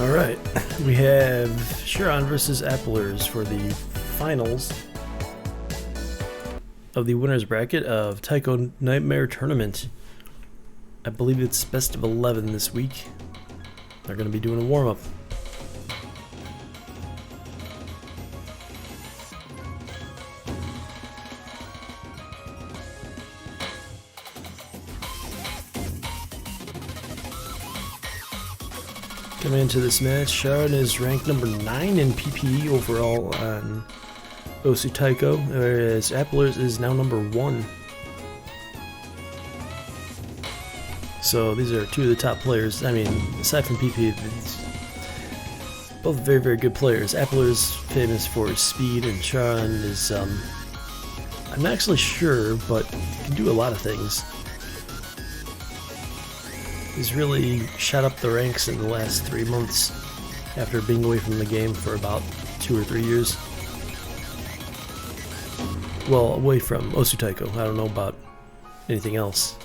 Alright, we have Syaron versus Applers for the finals of the winner's bracket of Taiko Nightmare Tournament. I believe it's best of 11 this week. They're going to be doing a warm-up. Coming into this match, Syaron is ranked number 9 in PPE overall on Osu Taiko, whereas Applers is now number 1. So these are two of the top players. I mean, aside from PPE, both very, very good players. Applers famous for his speed, and Syaron is, I'm not actually sure, but he can do a lot of things. He's really shot up the ranks in the last 3 months after being away from the game for about 2 or 3 years. Well, away from Osu Taiko. I don't know about anything else.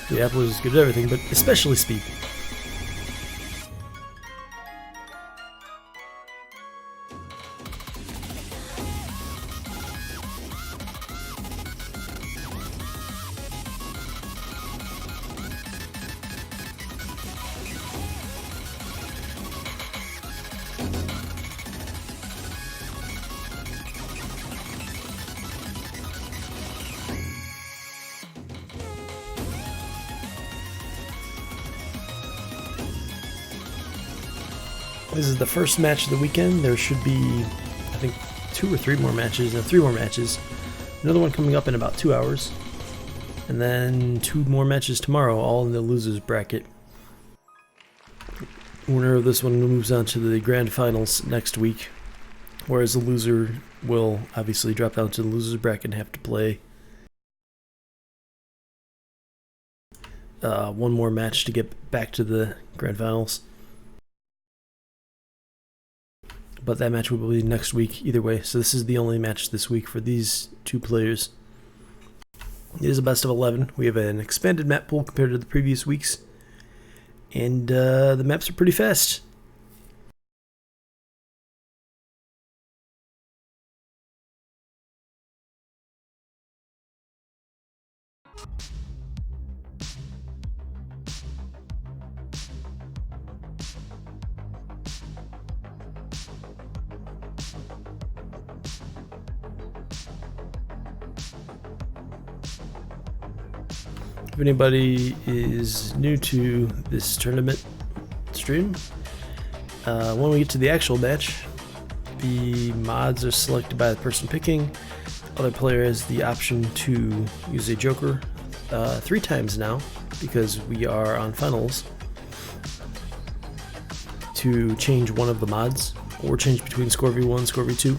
The Applers is good at everything, but especially speed. This is the first match of the weekend. There should be, I think, 2 or 3 more matches. No, 3 more matches. Another one coming up in about 2 hours. And then 2 more matches tomorrow, all in the losers bracket. Winner of this one moves on to the grand finals next week, whereas the loser will obviously drop down to the losers bracket and have to play one more match to get back to the grand finals. But that match will be next week either way, so this is the only match this week for these 2 players. It is a best of 11. We have an expanded map pool compared to the previous weeks, and the maps are pretty fast. If anybody is new to this tournament stream, when we get to the actual match, the mods are selected by the person picking. Other player has the option to use a joker 3 times now, because we are on finals, to change one of the mods, or change between score v1 and score v2,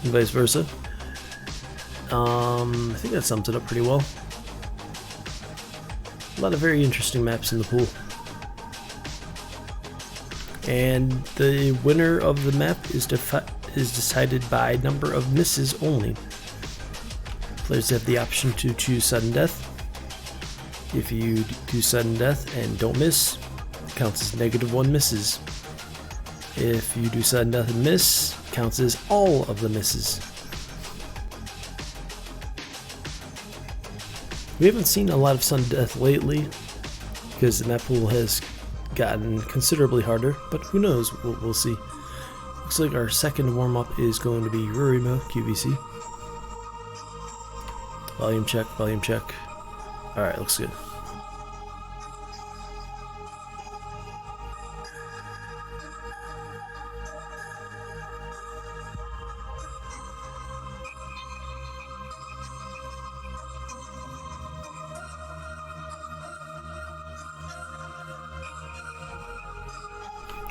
and vice versa. I think that sums it up pretty well. A lot of very interesting maps in the pool. And the winner of the map is decided by number of misses only. Players have the option to choose sudden death. If you do sudden death and don't miss, it counts as -1 misses. If you do sudden death and miss, it counts as all of the misses. We haven't seen a lot of sudden death lately because the map pool has gotten considerably harder, but who knows, we'll see. Looks like our second warm-up is going to be Rurima QVC. Volume check, volume check. Alright, looks good.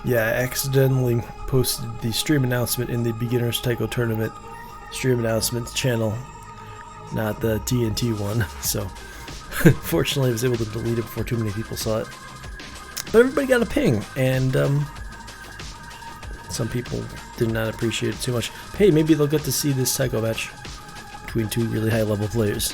Yeah, I accidentally posted the stream announcement in the Beginners Taiko Tournament stream announcement channel, not the TNT one, so fortunately I was able to delete it before too many people saw it. But everybody got a ping, and some people did not appreciate it too much. Hey, maybe they'll get to see this psycho match between two really high level players.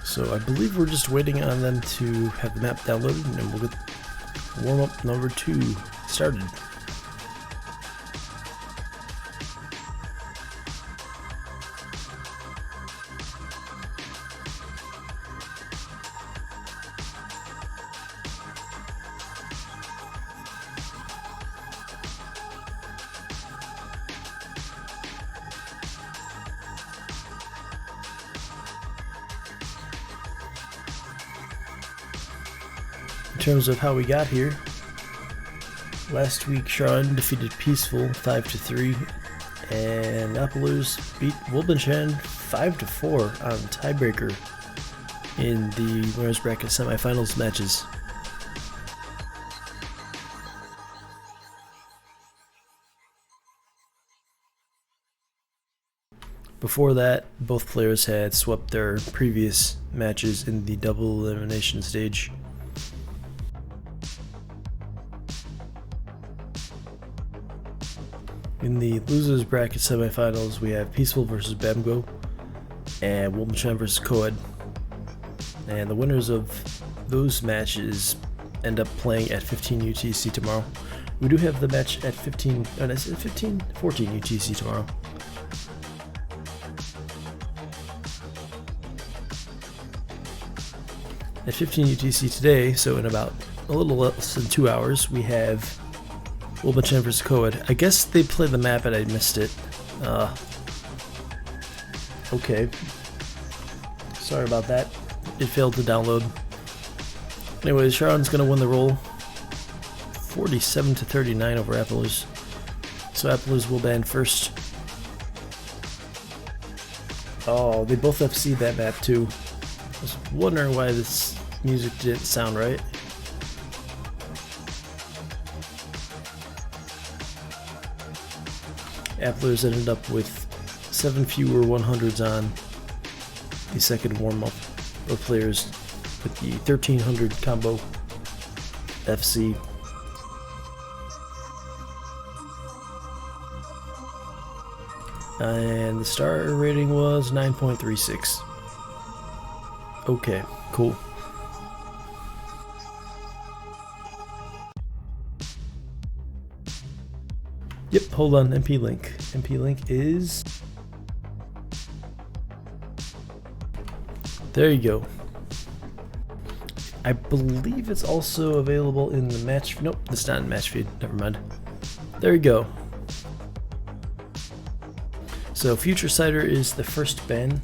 So I believe we're just waiting on them to have the map downloaded, and then we'll get warm-up number 2 started. In terms of how we got here, last week Syaron defeated Peaceful 5-3, and applerss beat Wolbenchan 5-4 on Tiebreaker in the winners bracket semifinals matches. Before that, both players had swept their previous matches in the double elimination stage. In the losers bracket semifinals, we have Peaceful versus Bamgo and Wolbenchan versus Coed. And the winners of those matches end up playing at 15 UTC tomorrow. We do have the match at 14 UTC tomorrow. At 15 UTC today, so in about a little less than 2 hours, we have Wolbenchan vs. Coed. I guess they played the map and I missed it. Okay. Sorry about that. It failed to download. Anyways, Syaron's gonna win the roll 47-39 over applerss. So applerss will ban first. Oh, they both FC'd that map too. I was wondering why this music didn't sound right. applerss ended up with 7 fewer 100s on the second warm-up of players with the 1300 combo FC. And the star rating was 9.36. Okay, cool. Yep, hold on, MP link. MP link is... there you go. I believe it's also available in the match... nope, it's not in match feed. Never mind. There you go. So Future Cider is the first ban.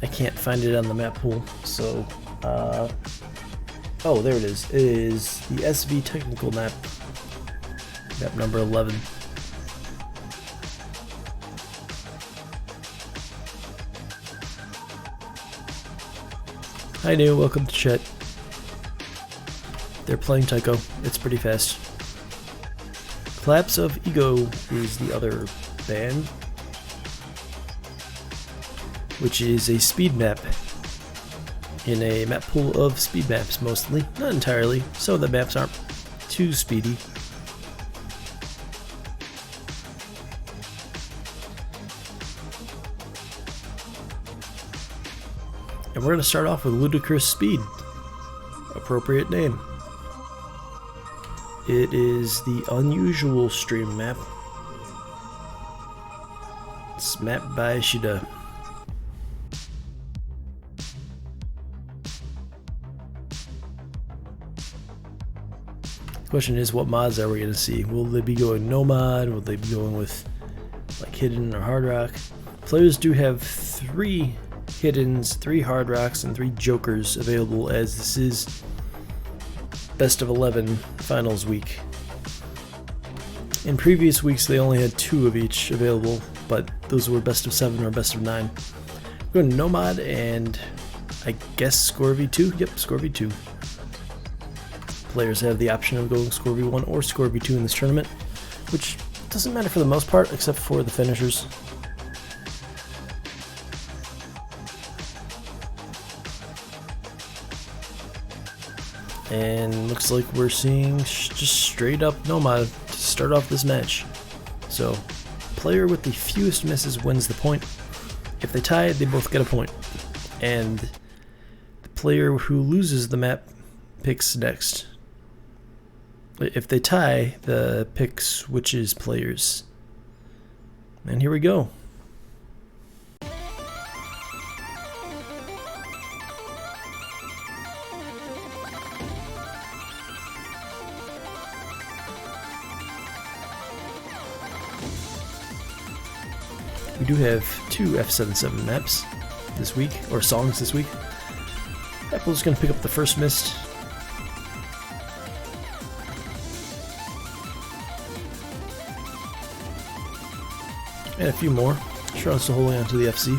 I can't find it on the map pool, so oh, there it is. It is the SV technical map, map number 11. Hi new, welcome to chat. They're playing Tycho. It's pretty fast. Collapse of Ego is the other band, which is a speed map in a map pool of speed maps mostly, not entirely. Some of the maps aren't too speedy. And we're going to start off with Ludicrous Speed. Appropriate name. It is the unusual stream map. It's mapped by Shida. The question is, what mods are we going to see? Will they be going no mod? Will they be going with like hidden or hard rock? Players do have 3 hiddens, 3 hard rocks, and 3 jokers available, as this is best of 11 finals week. In previous weeks they only had 2 of each available, but those were best of 7 or best of 9. We're going to Nomad and I guess score v2. Yep, score v2. Players have the option of going score v1 or score v2 in this tournament, which doesn't matter for the most part except for the finishers. And looks like we're seeing just straight up Nomad to start off this match. So, player with the fewest misses wins the point. If they tie, they both get a point. And the player who loses the map picks next. If they tie, the pick switches players. And here we go. We do have 2 F77 maps this week, or songs this week. Apple's going to pick up the first mist. And a few more. Syaron's still holding on to the FC.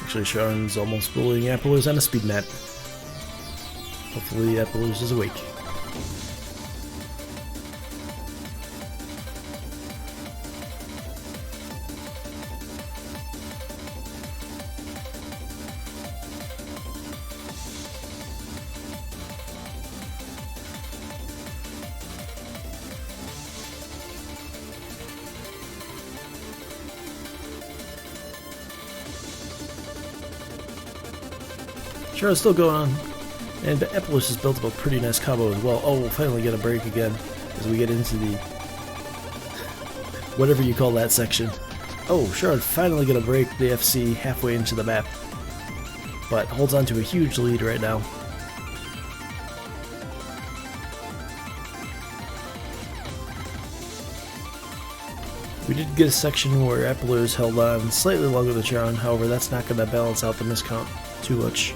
Actually, Syaron's almost bullying applerss on a speed map. Hopefully applerss is awake. Syaron's still going on. And applerss has built up a pretty nice combo as well. Oh, we'll finally get a break again as we get into the whatever you call that section. Oh, Syaron finally gonna break the FC halfway into the map, but holds on to a huge lead right now. We did get a section where applerss held on slightly longer than Syaron, however that's not gonna balance out the miscount too much.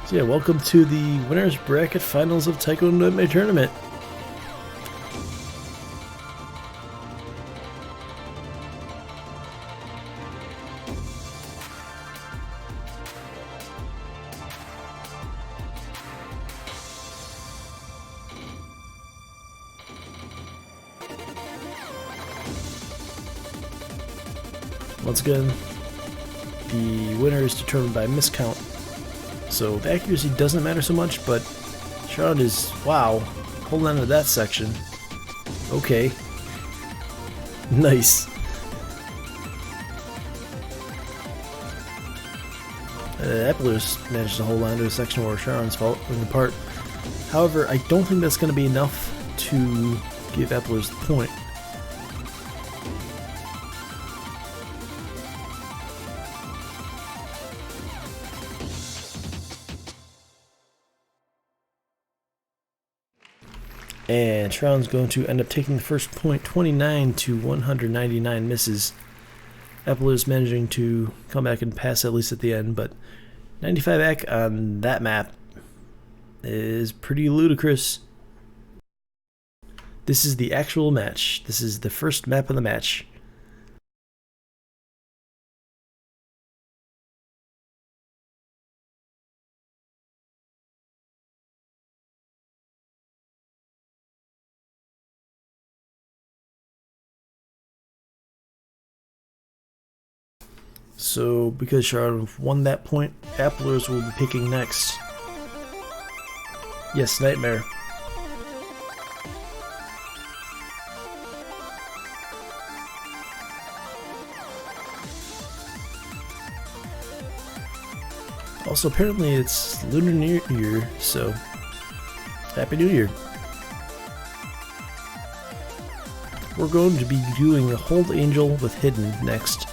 So yeah, welcome to the winners bracket finals of TNT2019 tournament. Once again, the winner is determined by miscount. So the accuracy doesn't matter so much, but Syaron is, wow, holding on to that section. Okay. Nice. applerss managed to hold on to a section where Syaron's falling apart. However, I don't think that's going to be enough to give applerss the point. And Syaron's going to end up taking the first point, 29 to 199 misses. applerss managing to come back and pass at least at the end, but 95 back on that map is pretty ludicrous. This is the actual match. This is the first map of the match. So, because Syaron won that point, applerss will be picking next. Yes, Nightmare. Also, apparently it's Lunar New Year, so Happy New Year. We're going to be doing Hold Angel with Hidden next.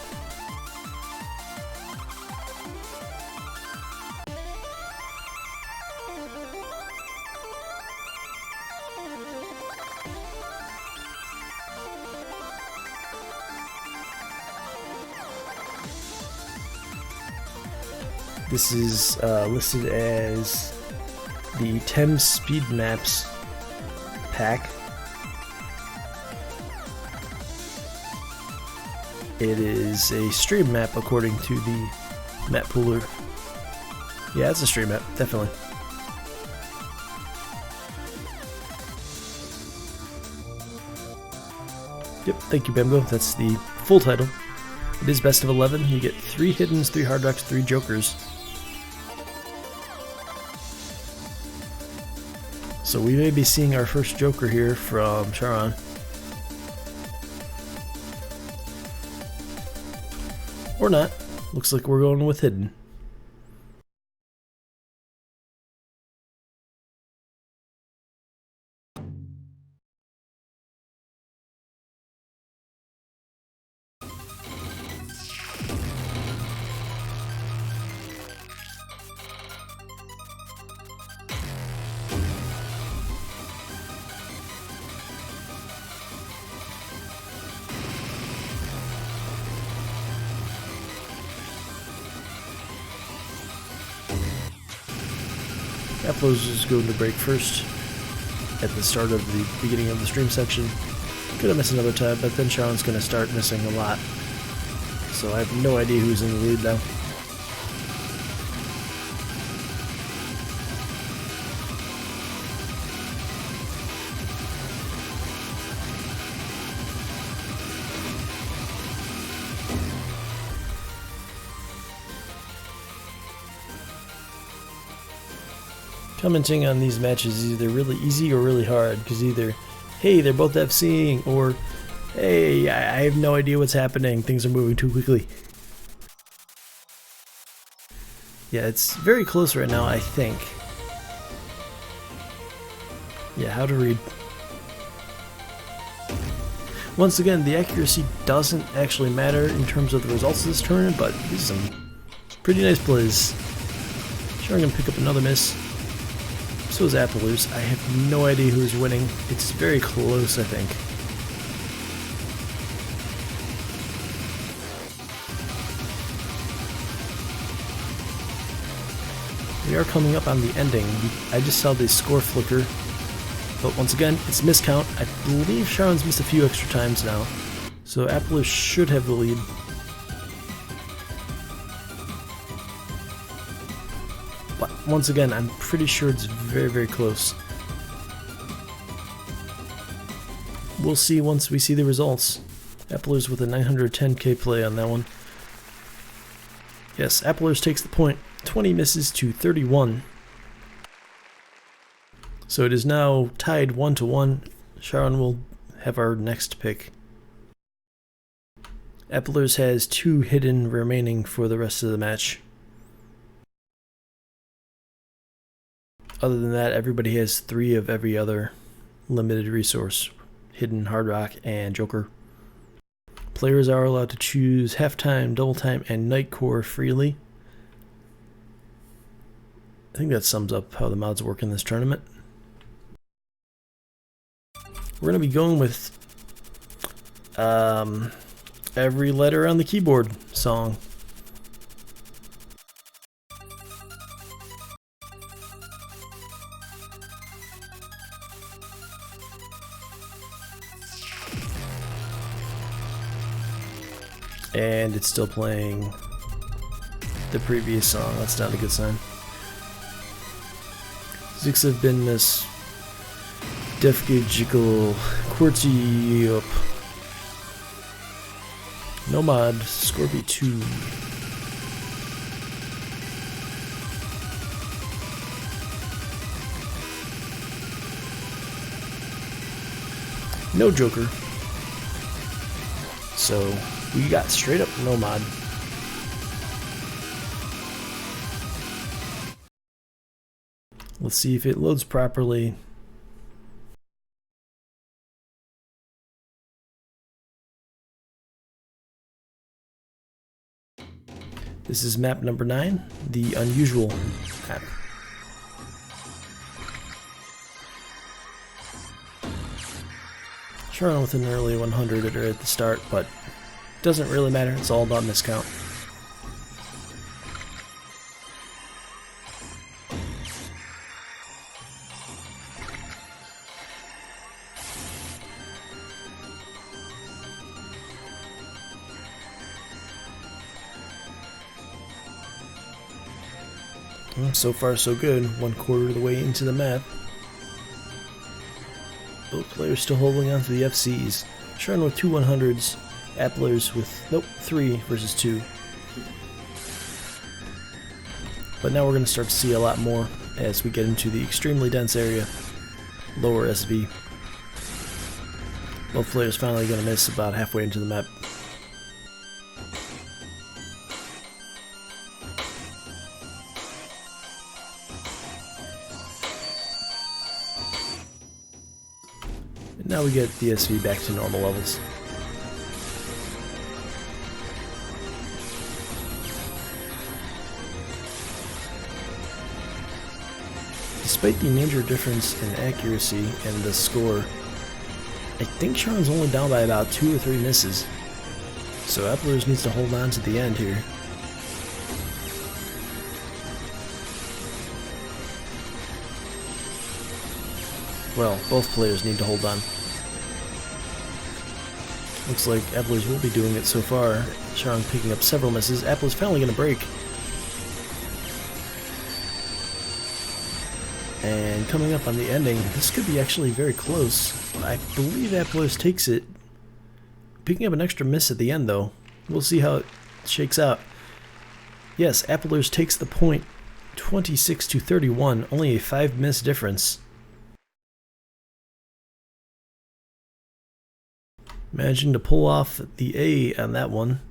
This is listed as the 10 speed maps pack. It is a stream map according to the map pooler. Yeah, it's a stream map, definitely. Yep, thank you, Bimbo. That's the full title. It is best of 11. You get 3 hiddens, 3 hard rocks, 3 jokers. So we may be seeing our first joker here from Syaron. Or not. Looks like we're going with hidden. Applerss is going to break first at the start of the beginning of the stream section. Gonna miss another time, but then Syaron's gonna start missing a lot. So I have no idea who's in the lead now. Commenting on these matches is either really easy or really hard, because either, hey, they're both FCing, or, hey, I have no idea what's happening, things are moving too quickly. Yeah, it's very close right now, I think. Yeah, how to read. Once again, the accuracy doesn't actually matter in terms of the results of this tournament, but these are some pretty nice plays. Sure, I'm gonna pick up another miss. So is applerss. I have no idea who's winning. It's very close, I think. We are coming up on the ending. I just saw the score flicker. But once again, it's miscount. I believe Syaron's missed a few extra times now. So applerss should have the lead. But once again, I'm pretty sure it's very, very close. We'll see once we see the results. Applerss with a 910k play on that one. Yes, applerss takes the point. 20 misses to 31. So it is now tied 1-1. Syaron will have our next pick. Applerss has 2 hidden remaining for the rest of the match. Other than that, everybody has 3 of every other limited resource. Hidden, hard rock, and joker. Players are allowed to choose halftime, double time, and night core freely. I think that sums up how the mods work in this tournament. We're going to be going with Every Letter on the Keyboard song. And it's still playing the previous song. That's not a good sign. Six have been Miss Defgagical Quartzy up. Nomad Scorpy 2. No joker. So we got straight up Nomad. Let's see if it loads properly. This is map number 9, the unusual map. Syaron with an early 100 at the start, but doesn't really matter. It's all about miscount. So far so good, 1/4 of the way into the map. Both players still holding on to the FCs. Syaron with 2 100s, Applers with, nope, 3 versus 2. But now we're going to start to see a lot more as we get into the extremely dense area, lower SV. Both players finally going to miss about halfway into the map. And now we get the SV back to normal levels. Despite the major difference in accuracy and the score, I think Syaron's only down by about 2 or 3 misses. So applerss needs to hold on to the end here. Well, both players need to hold on. Looks like applerss will be doing it so far. Syaron picking up several misses. Applerss finally going to break. And coming up on the ending, this could be actually very close. I believe applerss takes it. Picking up an extra miss at the end though. We'll see how it shakes out. Yes, applerss takes the point, 26-31, only a 5 miss difference. Managing to pull off the A on that one.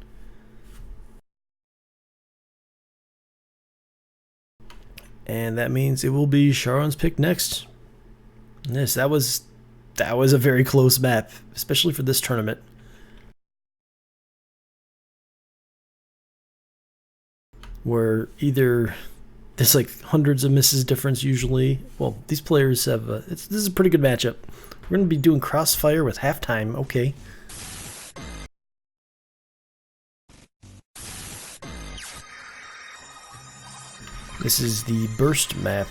And that means it will be Syaron's pick next. Yes, that was a very close map, especially for this tournament. Where either there's like hundreds of misses difference usually. Well, these players have this is a pretty good matchup. We're going to be doing crossfire with halftime. Okay. This is the burst map.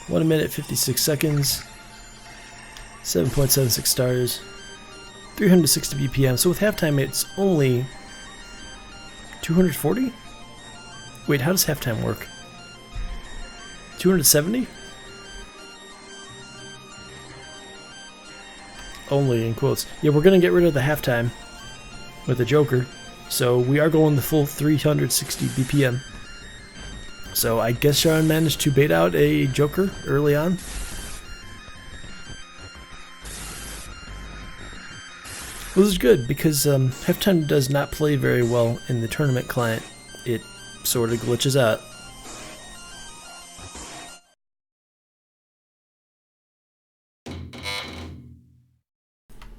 One minute 56 seconds. 7.76 stars. 360 BPM. So with halftime, it's only 240. Wait, how does halftime work? 270. Only in quotes. Yeah, we're gonna get rid of the halftime with the Joker, so we are going the full 360 BPM. So I guess Syaron managed to bait out a Joker early on. Well, this is good because halftime does not play very well in the tournament client. It sort of glitches out.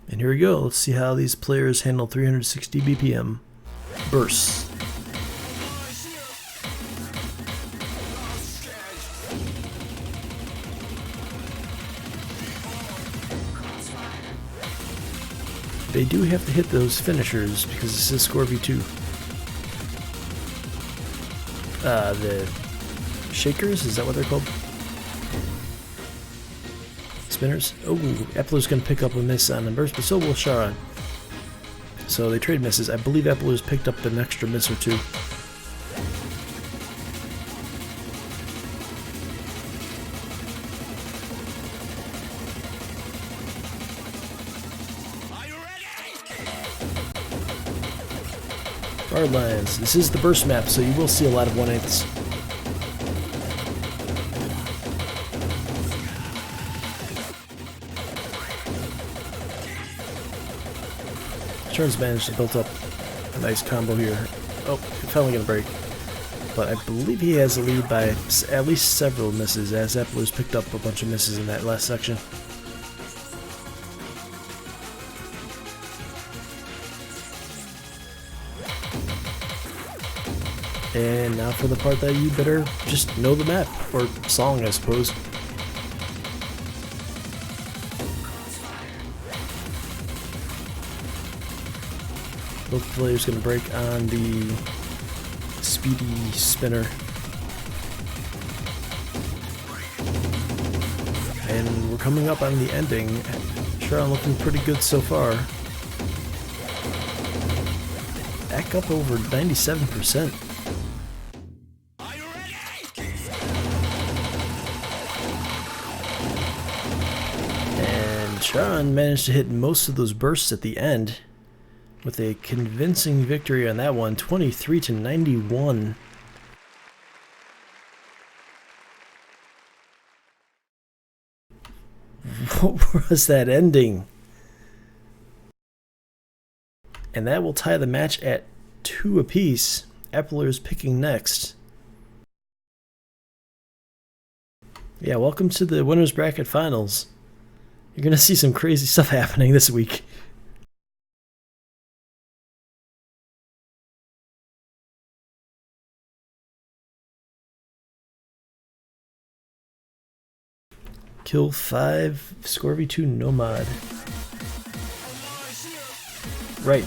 And here we go, let's see how these players handle 360 BPM bursts. They do have to hit those finishers because this is score v2. The shakers, is that what they're called? Spinners. Oh, applerss going to pick up a miss on the burst, but so will Syaron. So they trade misses. I believe applerss picked up an extra miss or 2. Guard lines. This is the burst map, so you will see a lot of 1/8ths. Syaron's managed to build up a nice combo here. Oh, finally gonna break. But I believe he has a lead by at least several misses, as applerss picked up a bunch of misses in that last section. And now for the part that you better just know the map, or song I suppose. Both players going to break on the speedy spinner. And we're coming up on the ending. Syaron looking pretty good so far. Back up over 97%. And Syaron managed to hit most of those bursts at the end with a convincing victory on that one, 23-91. What was that ending? And that will tie the match at 2 apiece. applerss picking next. Yeah, welcome to the winners bracket finals. You're gonna see some crazy stuff happening this week. Kill 5, score v2 Nomad. Right,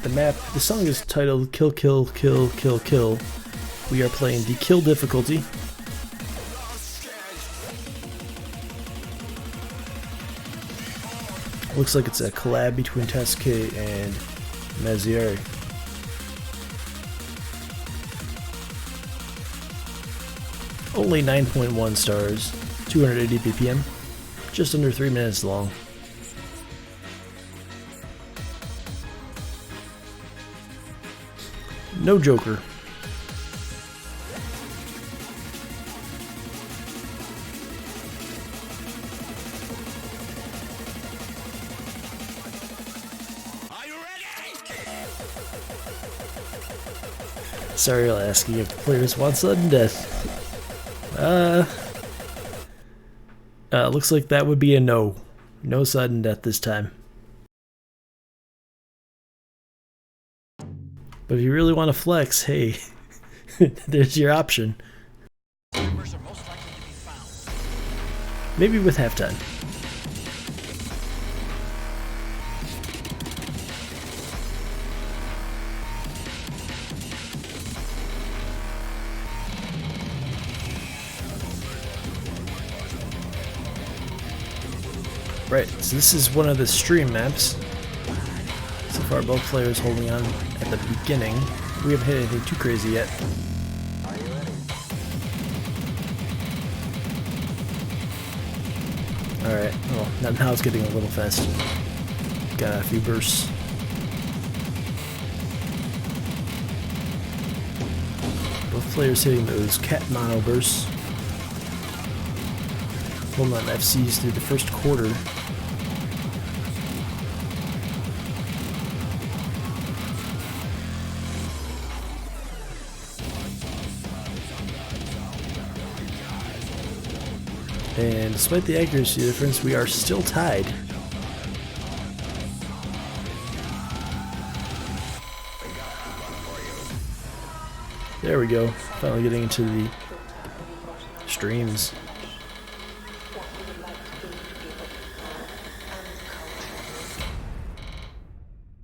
the song is titled Kill Kill Kill Kill Kill. We are playing the kill difficulty. Looks like it's a collab between Teske and Mazier. Only 9.1 stars, 280 ppm, just under 3 minutes long. No Joker. Sorry, I'll ask you if the players want sudden death. Looks like that would be a no. No sudden death this time. But if you really want to flex, hey, there's your option. Maybe with halftime. Right, so this is one of the stream maps. So far both players holding on at the beginning. We haven't hit anything too crazy yet. Alright, well, now it's getting a little fast. Got a few bursts. Both players hitting those cat mono bursts. Holding on FCs through the first quarter. And despite the accuracy difference, we are still tied. There we go. Finally getting into the streams.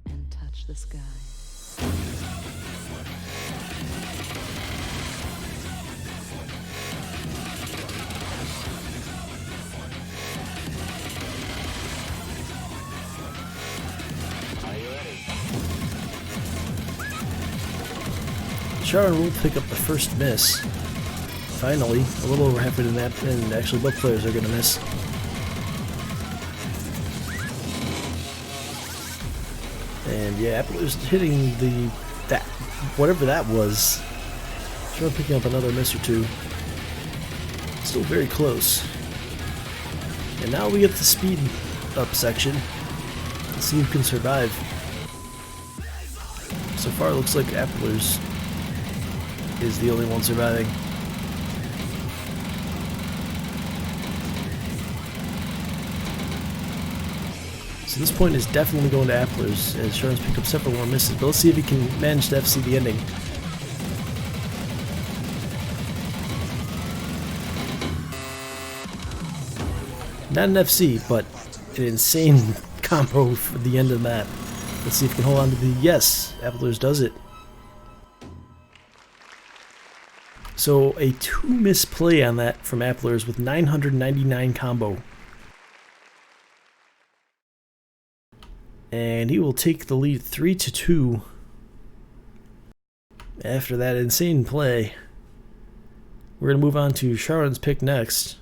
And touch the sky. Syaron will pick up the first miss. Finally, a little over halfway to the map, and actually both players are going to miss. And yeah, applerss hitting that whatever that was. Syaron picking up another miss or two. Still very close. And now we get the speed up section. Let's see who can survive. So far, it looks like applerss is the only one surviving. So this point is definitely going to applerss, as Syaron's picked up several more misses, but let's see if he can manage to FC the ending. Not an FC, but an insane combo for the end of the map. Let's see if he can hold on to the yes. applerss does it. So a 2 miss play on that from applerss with 999 combo. And he will take the lead 3-2 after that insane play. We're going to move on to Sharon's pick next.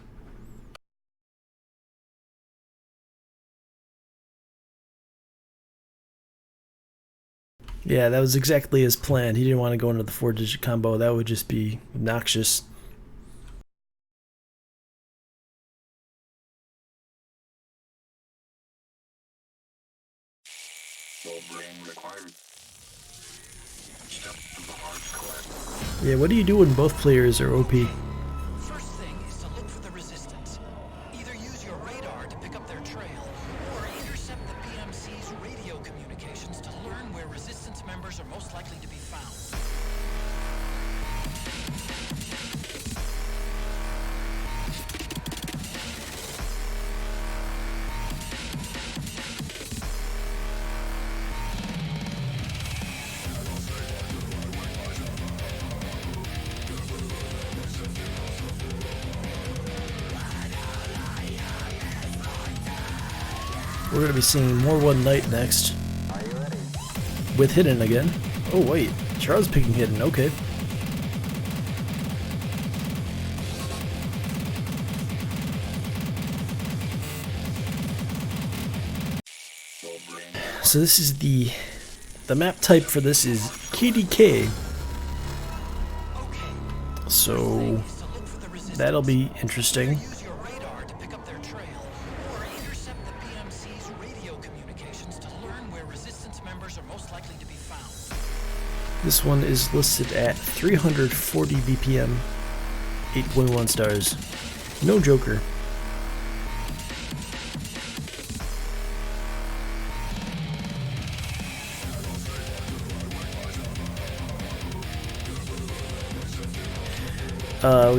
Yeah, that was exactly as planned. He didn't want to go into the 4-digit combo. That would just be obnoxious. Yeah, what do you do when both players are OP? First thing is to look for the resistance. Either use your radar to pick up their trail, or intercept the PMC's radio communications to learn where resistance members are most likely to be found. We're going to be seeing more One Night next. With Hidden again. Oh wait, Charles picking Hidden, okay. So this is the map type for this is KDK. So that'll be interesting. Use your radar to pick up their trail, or intercept the PMC's radio communications to learn where resistance members are most likely to be found. This one is listed at 340 BPM, 8.1 stars. No Joker.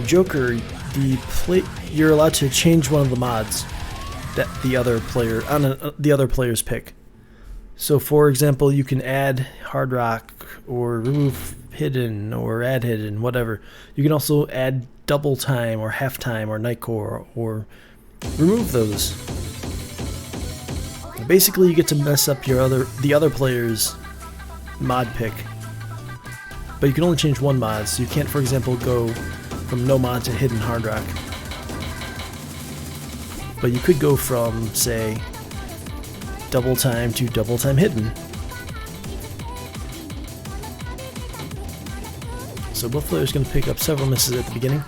Joker, you're allowed to change one of the mods that the other player on the other player's pick. So, for example, you can add Hard Rock or remove Hidden or add Hidden, whatever. You can also add Double Time or Half Time or Nightcore or remove those. Basically, you get to mess up the other player's mod pick, but you can only change one mod. So you can't, for example, go from no mod to Hidden Hard Rock. But you could go from, say, Double Time to Double Time Hidden. So both players are going to pick up several misses at the beginning.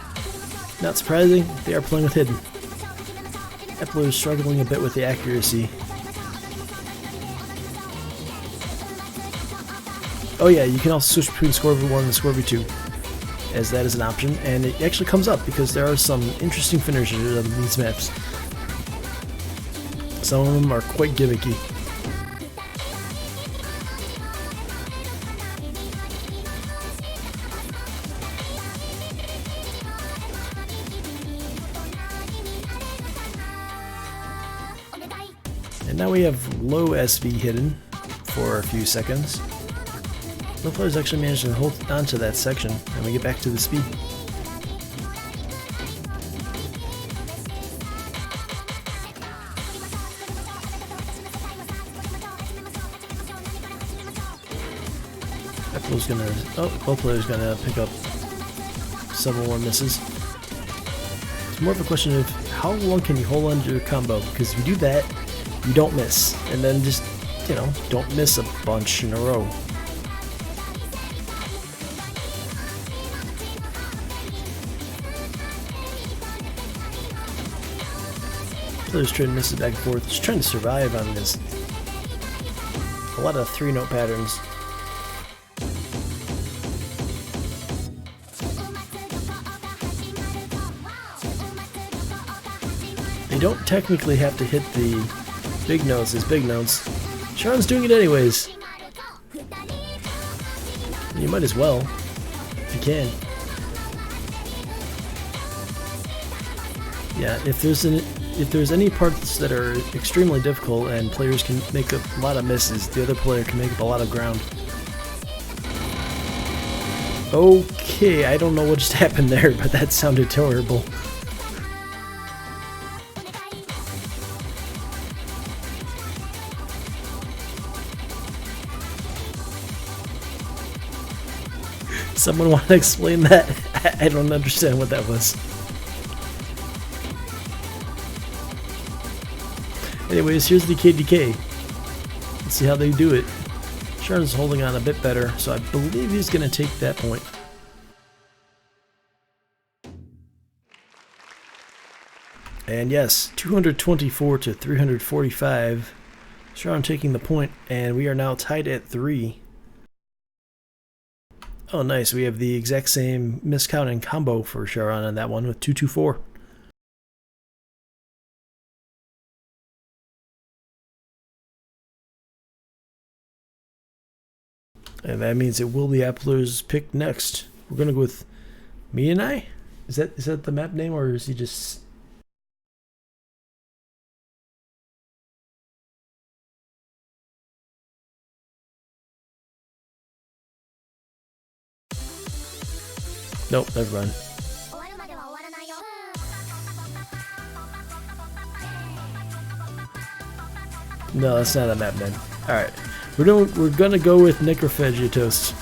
Not surprising, they are playing with Hidden. Appler is struggling a bit with the accuracy. Oh yeah, you can also switch between Scorpion 1 and Scorpion 2, as that is an option, and it actually comes up because there are some interesting finishers on these maps. Some of them are quite gimmicky. And now we have low SV hidden for a few seconds. No players actually managed to hold on to that section, and we get back to the speed. Both players gonna pick up several more misses. It's more of a question of how long can you hold on to your combo, because if you do that, you don't miss, and then just, you know, don't miss a bunch in a row. Players trying to miss it back and forth, just trying to survive on this. A lot of 3-note patterns. They don't technically have to hit the big notes as big notes. Sharon's doing it anyways. You might as well, if you can. Yeah, if there's any parts that are extremely difficult and players can make up a lot of misses, the other player can make up a lot of ground. Okay, I don't know what just happened there, but that sounded terrible. Someone want to explain that? I don't understand what that was. Anyways, here's the KDK. Let's see how they do it. Syaron's holding on a bit better, so I believe he's going to take that point. And yes, 224 to 345. Syaron taking the point, and we are now tied at 3. Oh, nice. We have the exact same miscount and combo for Syaron on that one with 224. And that means it will be Appler's pick next. We're gonna go with Me and I? Is that the map name, or is he just... Nope, never mind. No, that's not a map name. Alright. We're gonna go with Necrophagitos.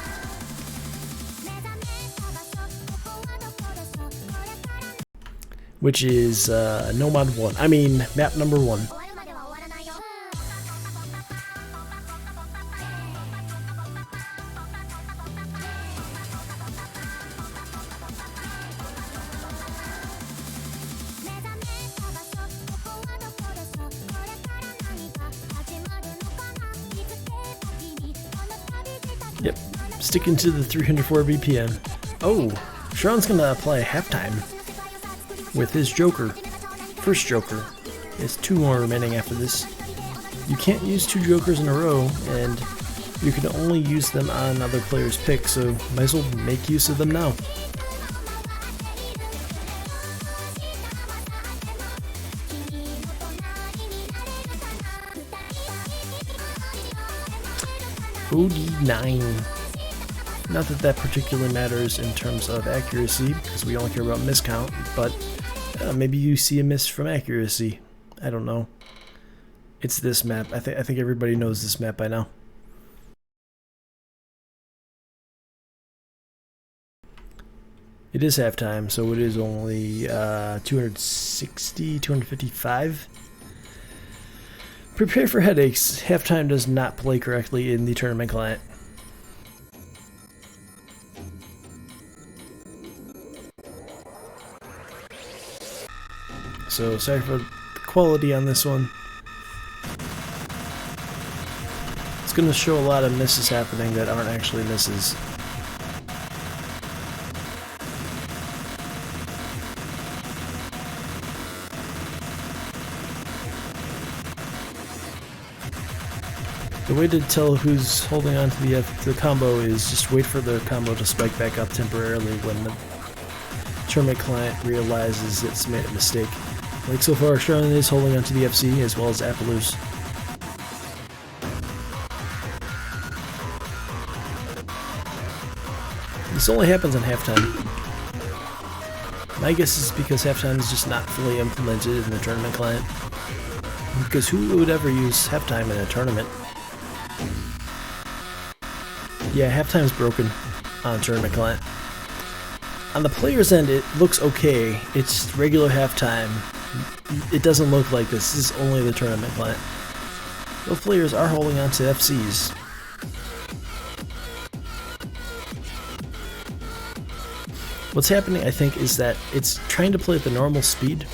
Which is Nomad 1. I mean map number 1. Yep, sticking to the 304 BPM. Oh, Syaron's gonna apply halftime with his Joker. First Joker. There's 2 more remaining after this. You can't use 2 Jokers in a row, and you can only use them on other players' picks, so might as well make use of them now. OD9. Not that that particularly matters in terms of accuracy, because we only care about miscount, but maybe you see a miss from accuracy. I don't know. It's this map. I think everybody knows this map by now. It is halftime, so it is only 260, 255. Prepare for headaches. Halftime does not play correctly in the tournament client. So sorry for the quality on this one. It's going to show a lot of misses happening that aren't actually misses. The way to tell who's holding on to the combo is just wait for the combo to spike back up temporarily when the tournament client realizes it's made a mistake. Like so far, Syaron is holding on to the FC as well as applerss. This only happens on halftime. My guess is because halftime is just not fully implemented in the tournament client. Because who would ever use halftime in a tournament? Yeah, halftime's broken on tournament client. On the player's end, it looks okay. It's regular halftime. It doesn't look like this. This is only the tournament client. Both players are holding on to FCs. What's happening, I think, is that it's trying to play at the normal speed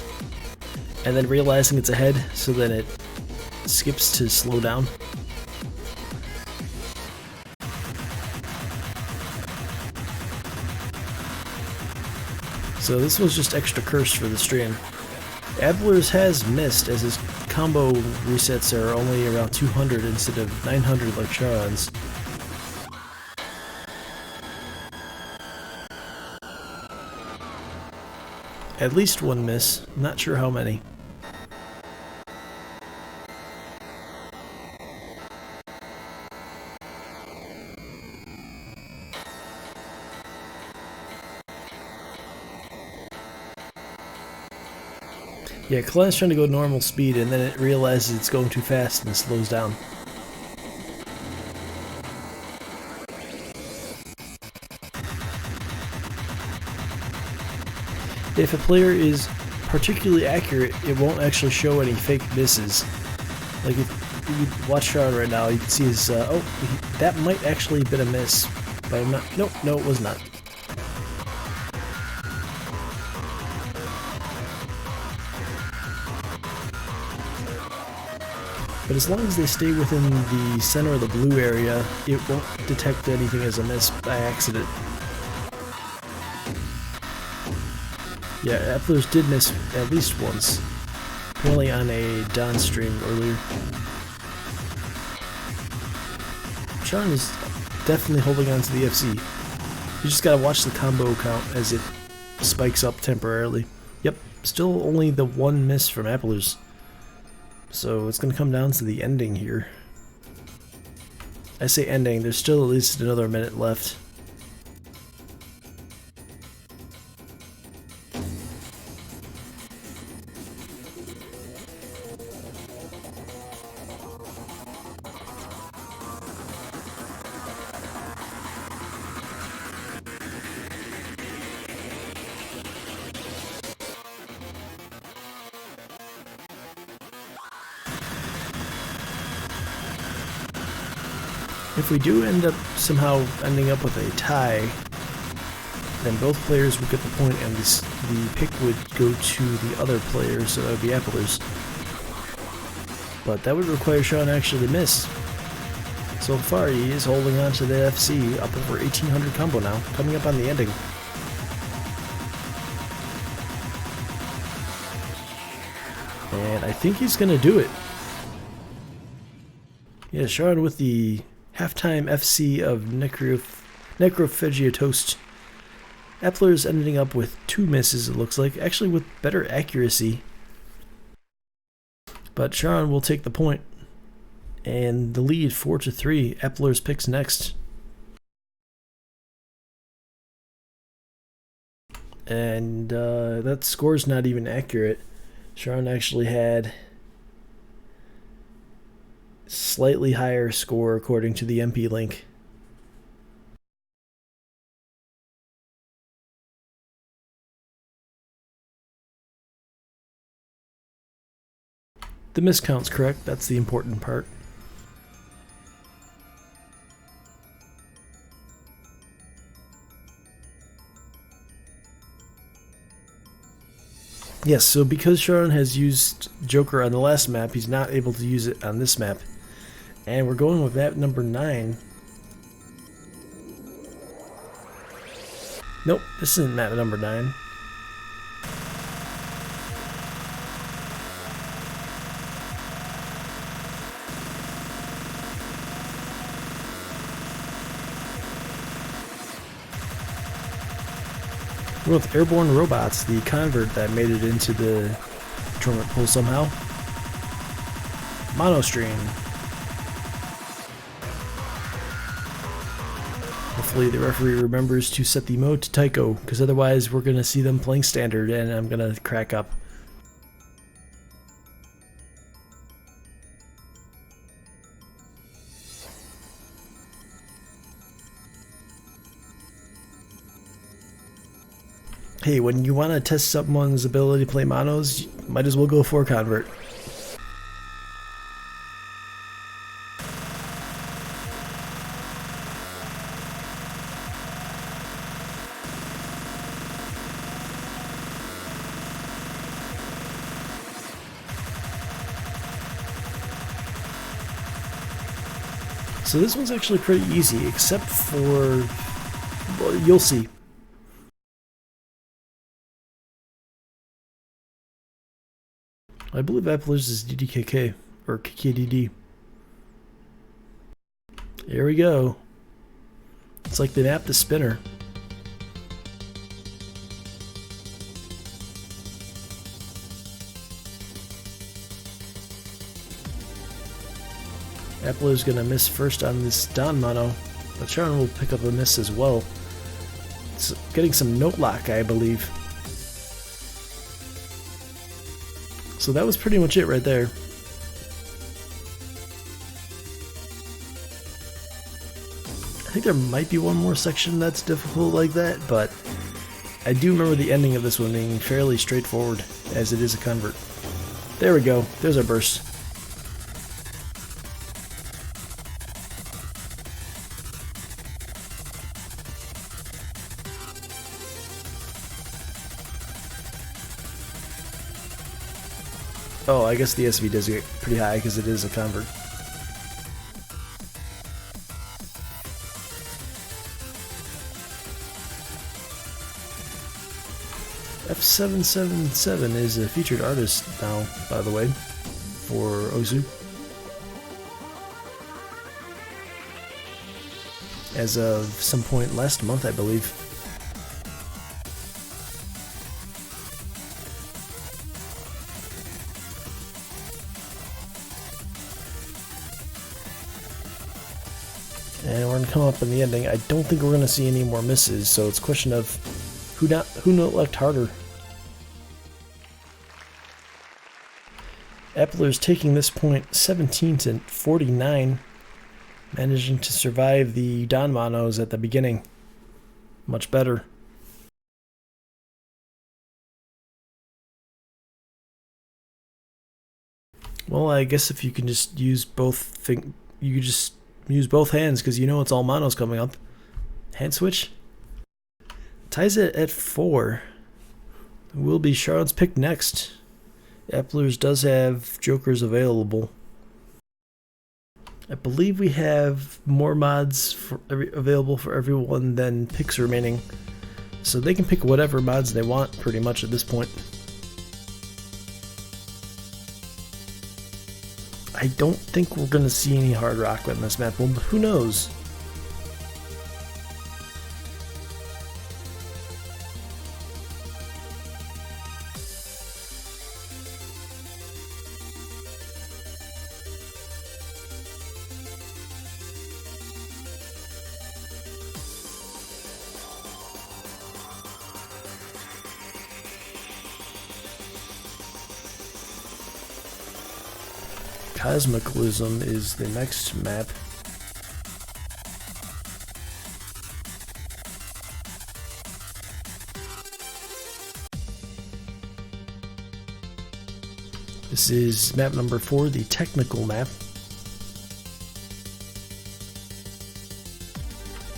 and then realizing it's ahead, so then it skips to slow down. So this was just extra curse for the stream. Applerss has missed as his combo resets are only around 200 instead of 900 like Syaron's. At least one miss, not sure how many. Yeah, client's trying to go normal speed and then it realizes it's going too fast and slows down. If a player is particularly accurate, it won't actually show any fake misses. Like if you watch Syaron right now, you can see his, that might actually have been a miss, but I'm not, nope, no it was not. But as long as they stay within the center of the blue area, it won't detect anything as a miss by accident. Yeah, applerss did miss at least once, apparently on a downstream earlier. Syaron is definitely holding on to the FC. You just gotta watch the combo count as it spikes up temporarily. Yep, still only the one miss from applerss. So it's gonna come down to the ending here. I say ending, there's still at least another minute left. If we do end up somehow ending up with a tie, then both players would get the point and the pick would go to the other player, so that would be applerss. But that would require Syaron actually to miss. So far he is holding on to the FC, up over 1800 combo now, coming up on the ending. And I think he's going to do it. Yeah, Syaron with the halftime FC of Necrophagiatoast. applerss ending up with 2 misses, it looks like, actually with better accuracy. But Syaron will take the point. And the lead 4-3. applerss picks next. And that score's not even accurate. Syaron actually had slightly higher score according to the MP link. The miscount's correct, that's the important part. Yes, so because Syaron has used Joker on the last map, he's not able to use it on this map. And we're going with map number 9. Nope, this isn't map number 9. We're with Airborne Robots, the convert that made it into the tournament pool somehow. Monostream. Hopefully the referee remembers to set the mode to Tycho, because otherwise we're going to see them playing standard and I'm going to crack up. Hey, when you want to test someone's ability to play monos, you might as well go for convert. So this one's actually pretty easy, except for, well, you'll see. I believe applerss is DDKK, or KKDD. Here we go. It's like they napped the spinner. applerss is going to miss first on this down mono, but Syaron will pick up a miss as well. It's getting some note lock, I believe. So that was pretty much it right there. I think there might be one more section that's difficult like that, but I do remember the ending of this one being fairly straightforward, as it is a convert. There we go. There's our burst. Oh, I guess the SV does get pretty high because it is a convert. F777 is a featured artist now, by the way, for Osu. As of some point last month, I believe. And we're gonna come up in the ending. I don't think we're gonna see any more misses, so it's a question of who not left harder. Appler's taking this point 17-49, managing to survive the Don Monos at the beginning. Much better. Well, I guess if you can just use both use both hands because you know it's all monos coming up. Hand switch. Ties it at 4. Will be Sharon's pick next. Appler's does have jokers available. I believe we have more mods available for everyone than picks remaining. So they can pick whatever mods they want pretty much at this point. I don't think we're going to see any hard rock in this map, but who knows? Cosmicalism is the next map. This is map number 4, the technical map.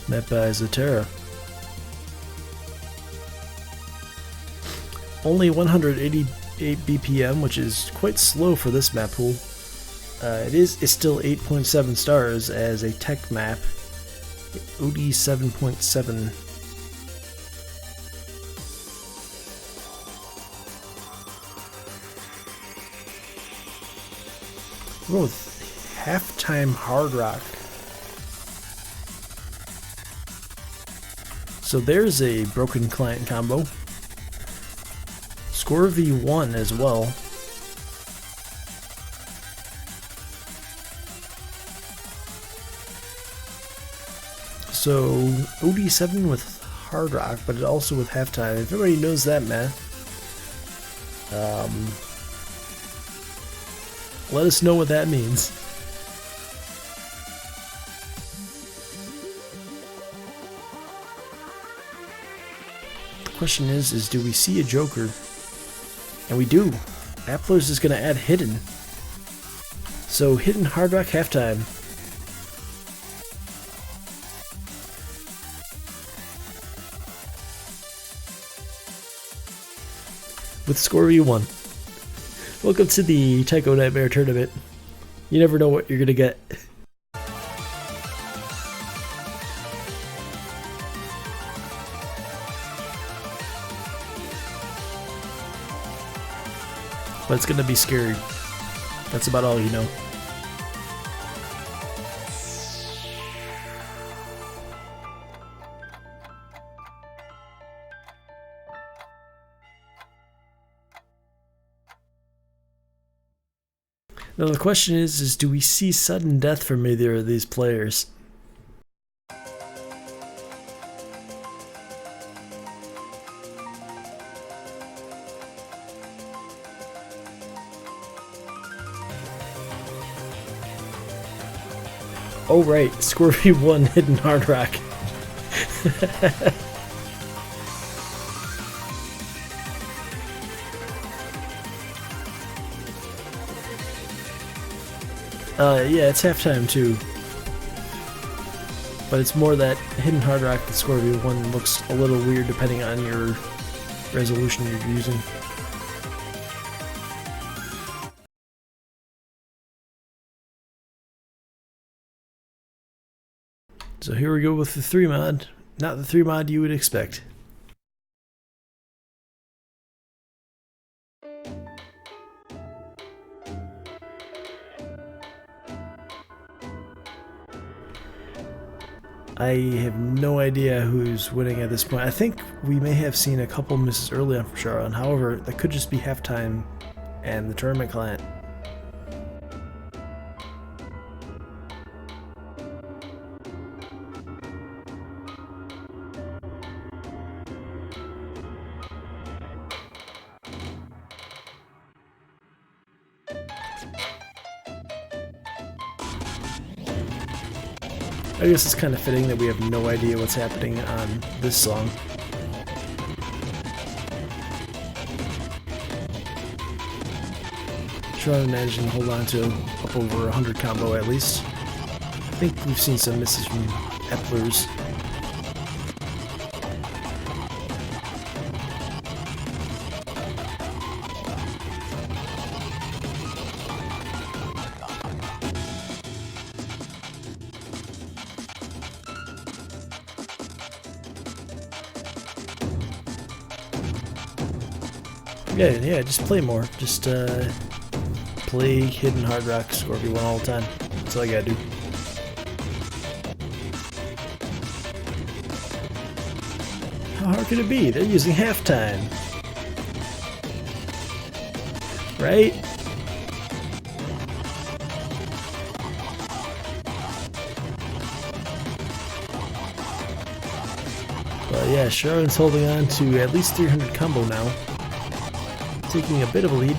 Map by Zatera. Only 188 BPM, which is quite slow for this map pool. It's still 8.7 stars as a tech map. OD 7.7. We're going with halftime hard rock. So there's a broken client combo. Score V1 as well. So OD7 with hard rock, but also with halftime. If everybody knows that math, let us know what that means. The question is do we see a joker? And we do. Appler's is going to add hidden. So hidden hard rock halftime. With score V1. Welcome to the Tycho Nightmare Tournament. You never know what you're gonna get. But it's gonna be scary. That's about all you know. Now the question is do we see sudden death from either of these players? Oh right, score V1 hidden hard rock. Yeah, it's halftime too. But it's more that hidden hard rock that Scorpio 1 looks a little weird depending on your resolution you're using. So here we go with the 3 mod. Not the 3 mod you would expect. I have no idea who's winning at this point. I think we may have seen a couple misses early on from syaron. However, that could just be halftime and the tournament client. I guess it's kind of fitting that we have no idea what's happening on this song. syaron managing to hold on to up over 100 combo at least. I think we've seen some misses from applerss. Yeah, just play more. Just play hidden hard rock Scorpio 1 all the time. That's all I gotta do. How hard could it be? They're using halftime. Right? Well, yeah, syaron's holding on to at least 300 combo now. Taking a bit of a lead.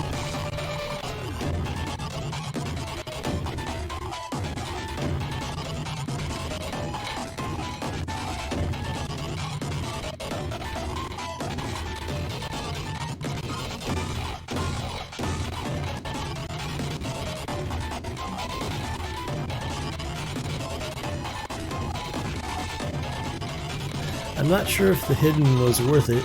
I'm not sure if the hidden was worth it.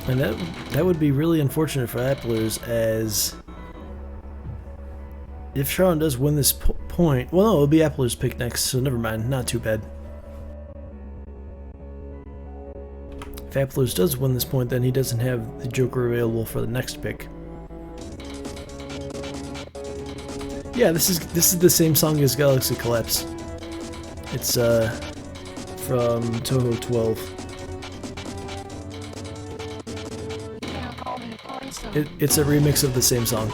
And that would be really unfortunate for applerss, as if syaron does win this point, well, no, it'll be applerss pick next, so never mind, not too bad. If applerss does win this point, then he doesn't have the Joker available for the next pick. Yeah, this is the same song as Galaxy Collapse. It's from Toho 12. It's a remix of the same song.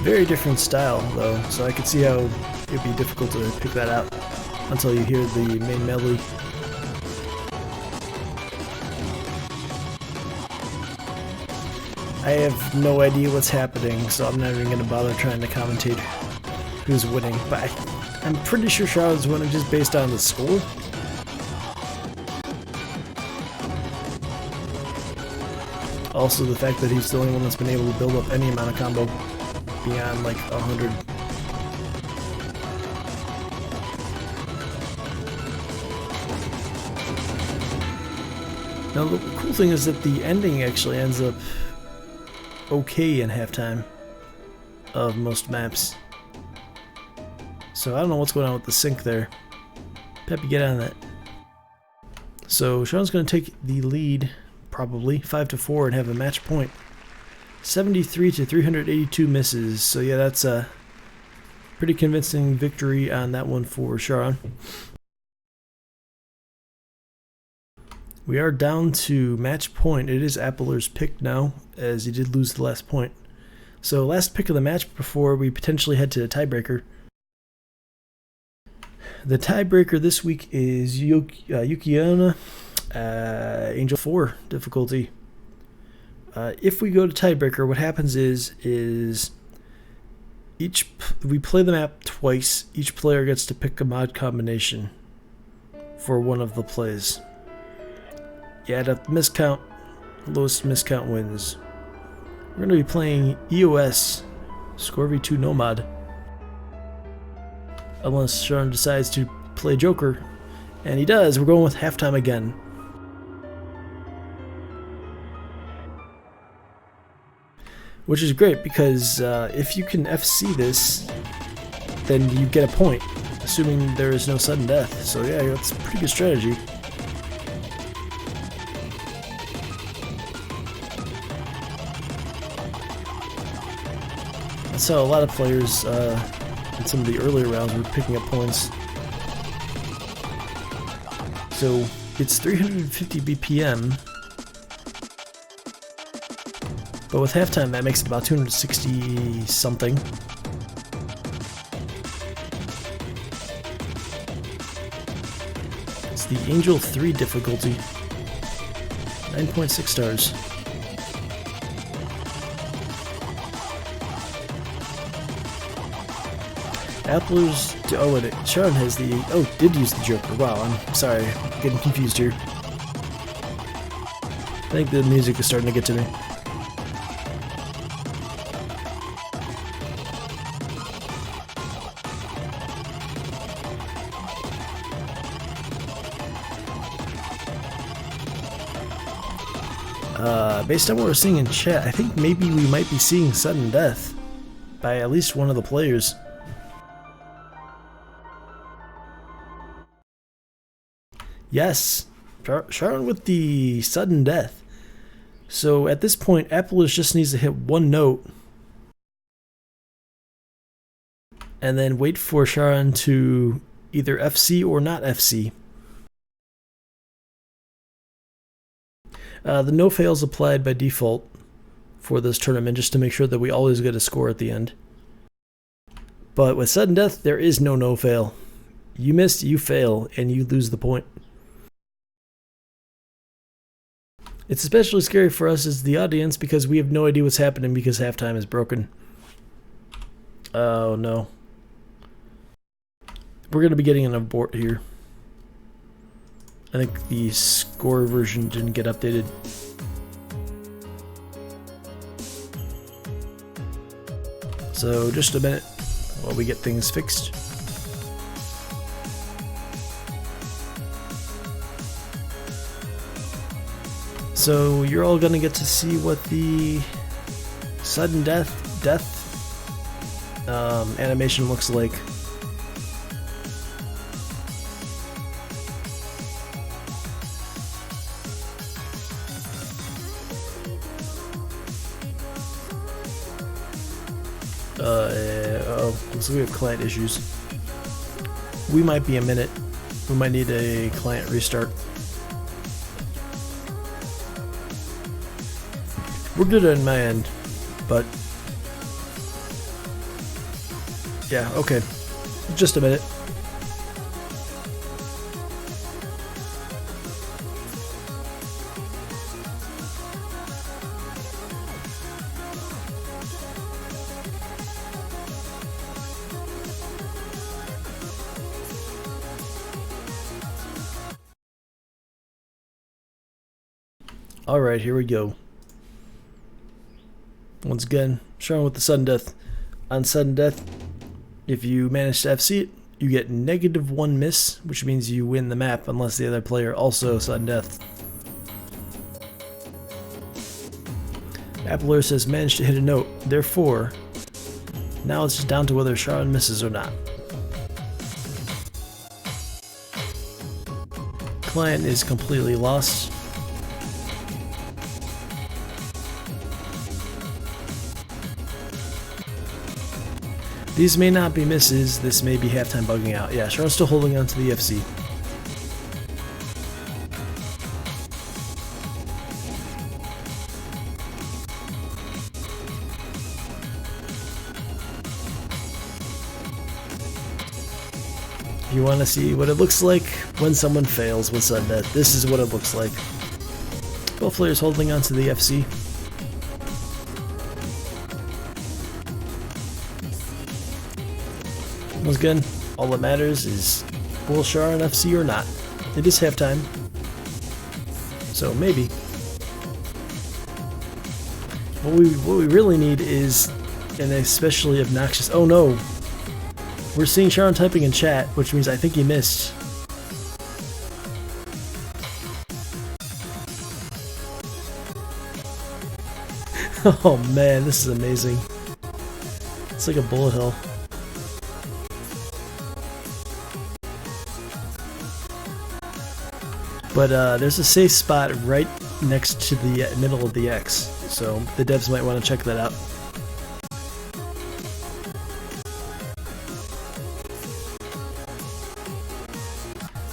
Very different style though, so I could see how it'd be difficult to pick that out until you hear the main melody. I have no idea what's happening, so I'm not even going to bother trying to commentate who's winning, but I'm pretty sure syaron's winning just based on the score. Also the fact that he's the only one that's been able to build up any amount of combo beyond like 100. Now the cool thing is that the ending actually ends up okay in halftime of most maps. So I don't know what's going on with the sync there. Peppy, get on that. So syaron's going to take the lead, probably 5-4, and have a match point. 73 to 382 misses. So yeah, that's a pretty convincing victory on that one for syaron. We are down to match point. It is applerss pick now, as he did lose the last point. So last pick of the match before we potentially head to the tiebreaker. The tiebreaker this week is Yukiona, Angel 4 difficulty. If we go to tiebreaker, what happens is we play the map twice. Each player gets to pick a mod combination for one of the plays. You add up the miscount, lowest miscount wins. We're going to be playing EOS, Score V2 no mod. Unless Sharon decides to play Joker, and he does. We're going with halftime again. Which is great because if you can FC this, then you get a point, assuming there is no sudden death. So yeah, that's a pretty good strategy. I saw a lot of players in some of the earlier rounds were picking up points. So it's 350 BPM, but with halftime that makes it about 260 something. It's the Angel 3 difficulty, 9.6 stars. Applerss. Oh, wait, Sharon has the. Oh, did use the Joker. Wow, I'm sorry. I'm getting confused here. I think the music is starting to get to me. Based on what we're seeing in chat, I think maybe we might be seeing sudden death by at least one of the players. Yes, Sharon with the sudden death. So at this point, applerss just needs to hit one note and then wait for Sharon to either FC or not FC. The no fails applied by default for this tournament just to make sure that we always get a score at the end. But with sudden death, there is no fail. You miss, you fail, and you lose the point. It's especially scary for us as the audience because we have no idea what's happening because halftime is broken. Oh no. We're going to be getting an abort here. I think the score version didn't get updated. So just a minute while we get things fixed. So you're all gonna get to see what the sudden death animation looks like. Looks like we have client issues. We might be a minute. We might need a client restart. We're good on my end, but yeah, okay. Just a minute. Alright, here we go. Once again, Sharon with the sudden death. On sudden death, if you manage to FC it, you get -1 miss, which means you win the map unless the other player also sudden death. Applerss has managed to hit a note, therefore, now it's just down to whether Sharon misses or not. Client is completely lost. These may not be misses, this may be halftime bugging out. Yeah, Sharon's still holding on to the FC. If you want to see what it looks like when someone fails with sudden death, this is what it looks like. Both players holding onto the FC. Once again, all that matters is will Syaron FC or not. It is halftime, so maybe. What we really need is an especially obnoxious. Oh no, we're seeing Syaron typing in chat, which means I think he missed. Oh man, this is amazing. It's like a bullet hell. But there's a safe spot right next to the middle of the X, so the devs might want to check that out.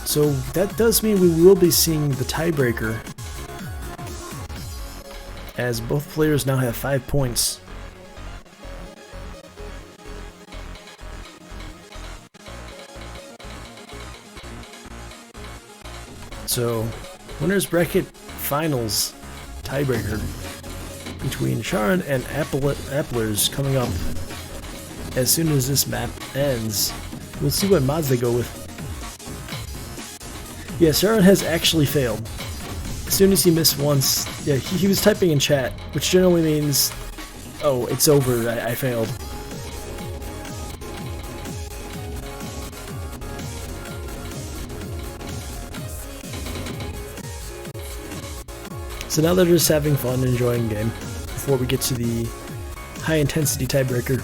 So that does mean we will be seeing the tiebreaker, as both players now have 5 points. So, winners bracket finals tiebreaker between Syaron and applerss coming up as soon as this map ends. We'll see what mods they go with. Yeah, Syaron has actually failed. As soon as he missed once, yeah, he was typing in chat, which generally means, oh, it's over, I failed. So now they're just having fun, enjoying the game, before we get to the high-intensity tiebreaker.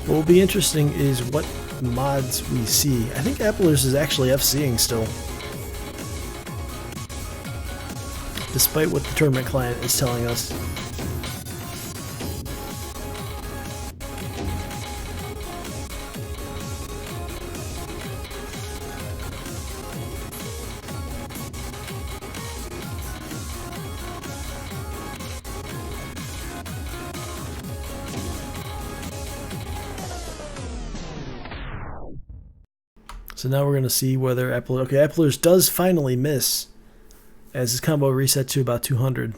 What will be interesting is what mods we see. I think applerss is actually FCing still, despite what the tournament client is telling us. So now we're going to see whether applerss does finally miss, as his combo reset to about 200.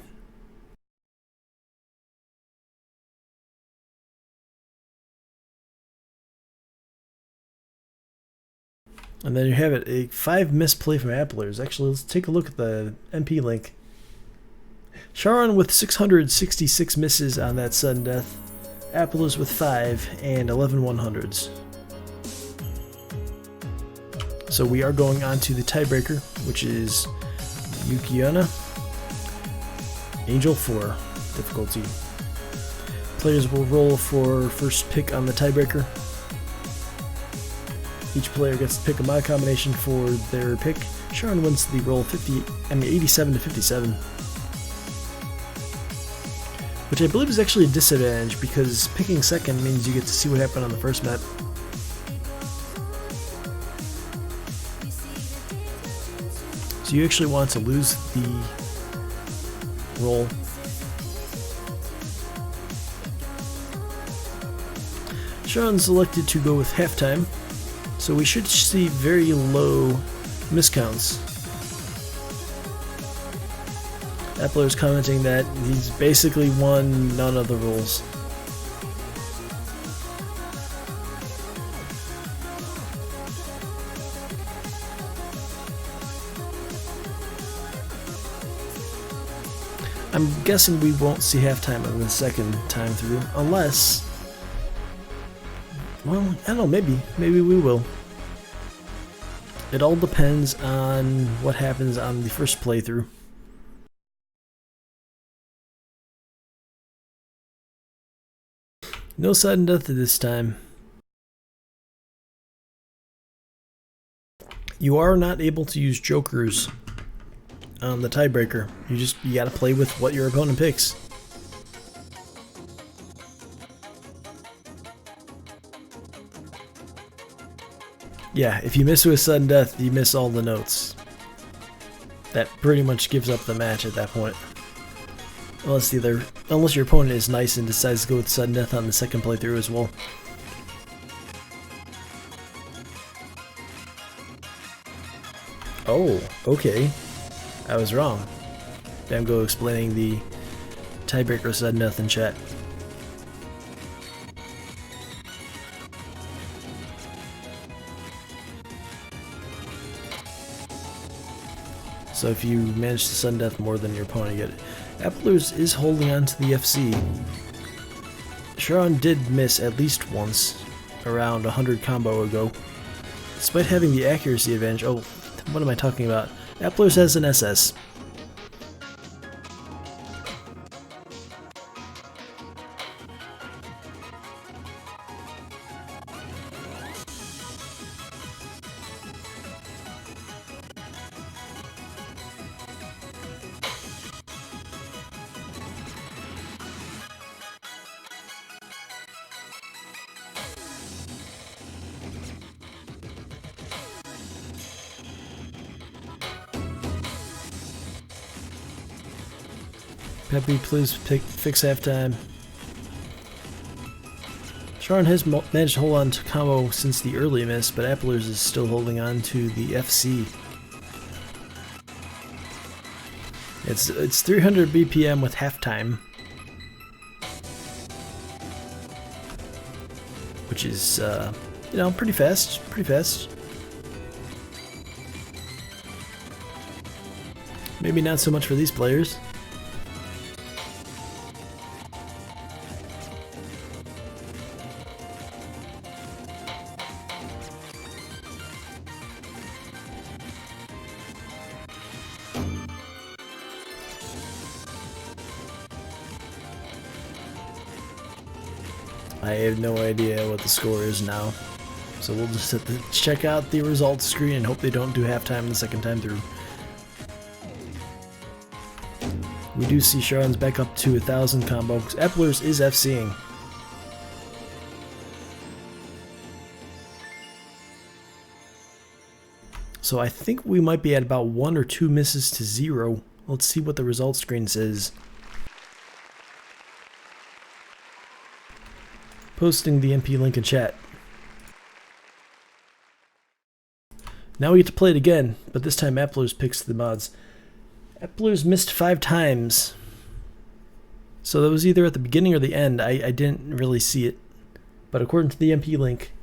And then you have it, a 5 misplay from applerss. Actually, let's take a look at the MP link. Syaron with 666 misses on that sudden death. applerss with 5 and 11 100s. So we are going on to the tiebreaker, which is Yukiana, Angel 4 difficulty. Players will roll for first pick on the tiebreaker. Each player gets to pick a mod combination for their pick. Syaron wins the roll 87 to 57. Which I believe is actually a disadvantage, because picking second means you get to see what happened on the first map. So you actually want to lose the roll. Syaron selected to go with halftime, so we should see very low miscounts. applerss commenting that he's basically won none of the rolls. I'm guessing we won't see halftime on the second time through, unless, well, I don't know, maybe we will. It all depends on what happens on the first playthrough. No sudden death this time. You are not able to use jokers on the tiebreaker. You gotta play with what your opponent picks. Yeah, if you miss with sudden death, you miss all the notes. That pretty much gives up the match at that point. Unless your opponent is nice and decides to go with sudden death on the second playthrough as well. Oh, okay. I was wrong. Bamgo explaining the tiebreaker sudden death in chat. So if you manage to sudden death more than your opponent, you get it. Applerss is holding on to the FC. syaron did miss at least once, around 100 combo ago. Despite having the accuracy advantage, oh, what am I talking about? Applerss has an SS. Peppy, please fix halftime. syaron has managed to hold on to combo since the early miss, but applerss is still holding on to the FC. It's 300 BPM with halftime, which is you know, pretty fast. Maybe not so much for these players. I have no idea what the score is now, so we'll just have to check out the results screen and hope they don't do halftime the second time through. We do see syaron's back up to 1,000 combo because applerss is FCing. So I think we might be at about 1 or 2 misses to 0. Let's see what the results screen says. Posting the MP link in chat. Now we get to play it again, but this time applerss picks the mods. Applerss missed 5 times. So that was either at the beginning or the end. I didn't really see it. But according to the MP link,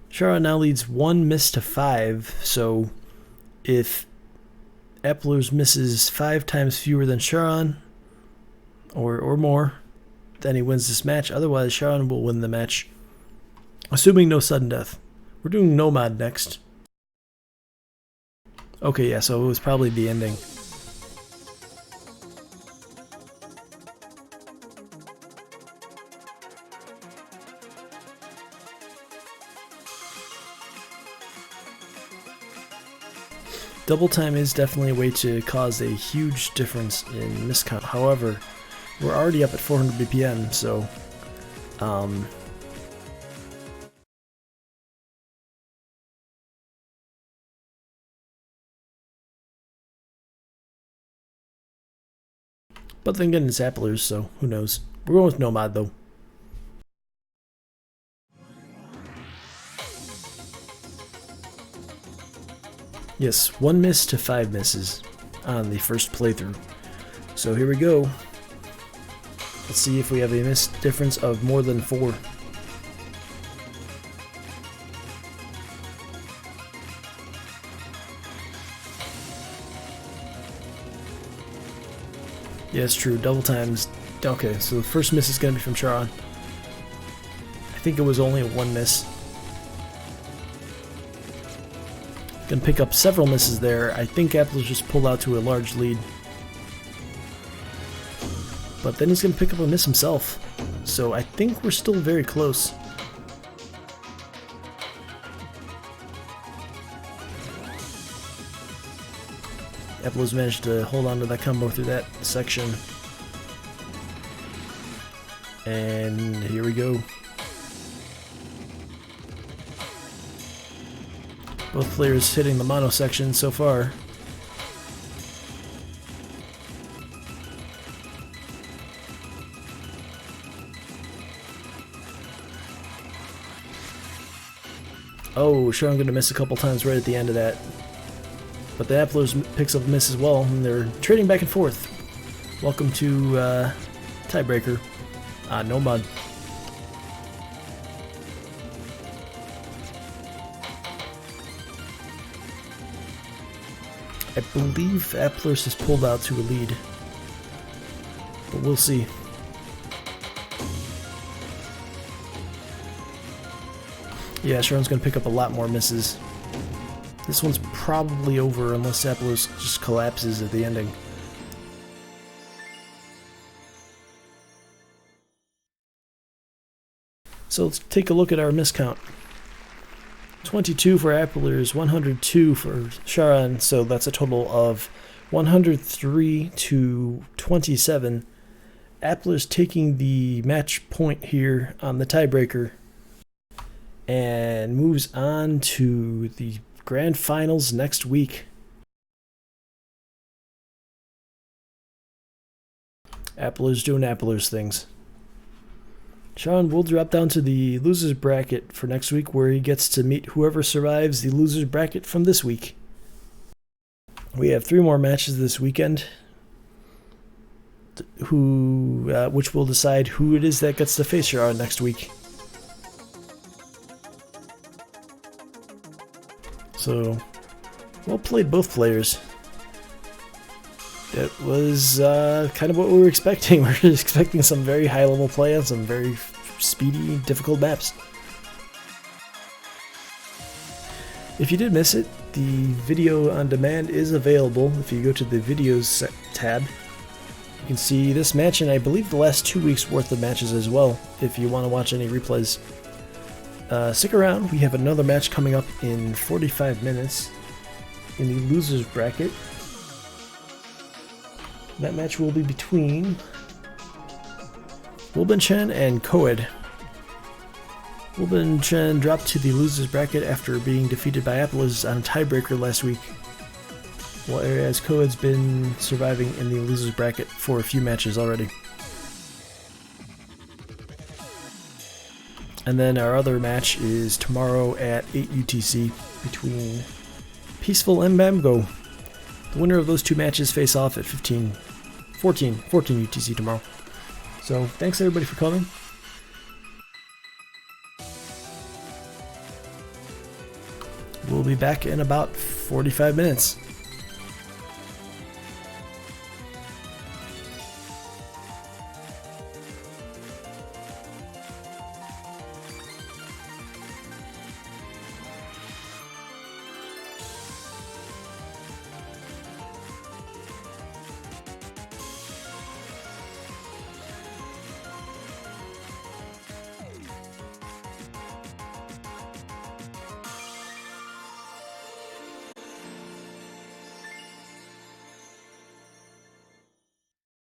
syaron now leads 1 miss to 5. So if applerss misses 5 times fewer than syaron, or more, then he wins this match. Otherwise, syaron will win the match, assuming no sudden death. We're doing Nomad next. Okay, yeah, so it was probably the ending. Double time is definitely a way to cause a huge difference in miscount. However, we're already up at 400 BPM, so but then again, it's applerss, so who knows. We're going with Nomad though. Yes, 1 miss to 5 misses on the first playthrough. So here we go. Let's see if we have a miss difference of more than 4. Yeah, it's true. Double times. Okay, so the first miss is going to be from syaron. I think it was only a 1 miss. Gonna pick up several misses there. I think applerss just pulled out to a large lead. But then he's gonna pick up a miss himself. So I think we're still very close. applerss managed to hold on to that combo through that section. And here we go. Both players hitting the mono section so far. Oh, sure, I'm going to miss a couple times right at the end of that. But the Applers picks up a miss as well, and they're trading back and forth. Welcome to Tiebreaker. No mud. I believe applerss has pulled out to a lead, but we'll see. Yeah, syaron's going to pick up a lot more misses. This one's probably over unless applerss just collapses at the ending. So let's take a look at our miss count. 22 for applerss, 102 for syaron, so that's a total of 103 to 27. Applerss taking the match point here on the tiebreaker and moves on to the grand finals next week. Applerss doing applerss things. syaron will drop down to the losers bracket for next week, where he gets to meet whoever survives the losers bracket from this week. We have 3 more matches this weekend, which will decide who it is that gets to face syaron next week. So, well played, both players. It was kind of what we were expecting. We were expecting some very high-level play on some very speedy, difficult maps. If you did miss it, the video on demand is available. If you go to the videos tab, you can see this match and I believe the last 2 weeks worth of matches as well, if you want to watch any replays. Stick around, we have another match coming up in 45 minutes in the losers bracket. That match will be between Wilbin and Coed. Wilbin dropped to the losers bracket after being defeated by applerss on a tiebreaker last week, whereas Coed's been surviving in the losers bracket for a few matches already. And then our other match is tomorrow at 8 UTC between Peaceful and Bamgo. The winner of those 2 matches face off at 14 UTC tomorrow. So thanks everybody for coming. We'll be back in about 45 minutes.